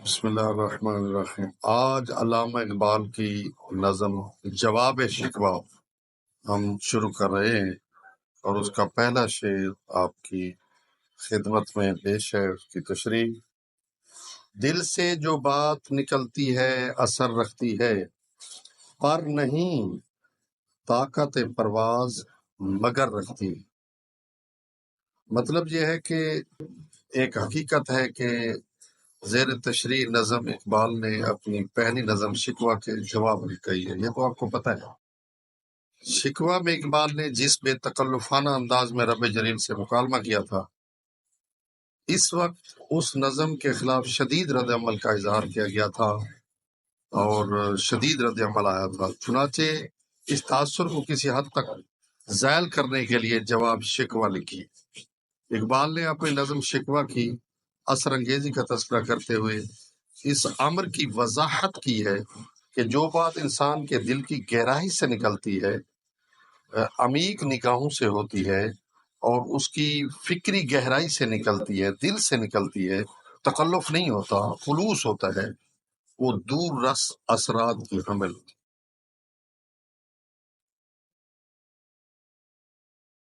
بسم اللہ الرحمن الرحیم۔ آج علامہ اقبال کی نظم جواب شکوہ ہم شروع کر رہے ہیں، اور اس کا پہلا شعر آپ کی خدمت میں پیش ہے۔ اس کی تشریح: دل سے جو بات نکلتی ہے اثر رکھتی ہے، پر نہیں طاقت پرواز مگر رکھتی۔ مطلب یہ ہے کہ ایک حقیقت ہے کہ زیر تشریح نظم اقبال نے اپنی پہلی نظم شکوہ کے جواب میں کہی ہے۔ یہ تو آپ کو پتہ ہے۔ شکوہ میں اقبال نے جس بے تکلفانہ انداز میں رب جلیل سے مکالمہ کیا تھا، اس وقت اس نظم کے خلاف شدید رد عمل کا اظہار کیا گیا تھا اور شدید رد عمل آیا تھا۔ چنانچہ اس تاثر کو کسی حد تک زائل کرنے کے لیے جواب شکوہ لکھی۔ اقبال نے اپنی نظم شکوہ کی اثر انگیزی کا تذکرہ کرتے ہوئے اس امر کی وضاحت کی ہے کہ جو بات انسان کے دل کی گہرائی سے نکلتی ہے، عمیق نگاہوں سے ہوتی ہے اور اس کی فکری گہرائی سے نکلتی ہے، دل سے نکلتی ہے، تکلف نہیں ہوتا، خلوص ہوتا ہے، وہ دور رس اثرات کی حمل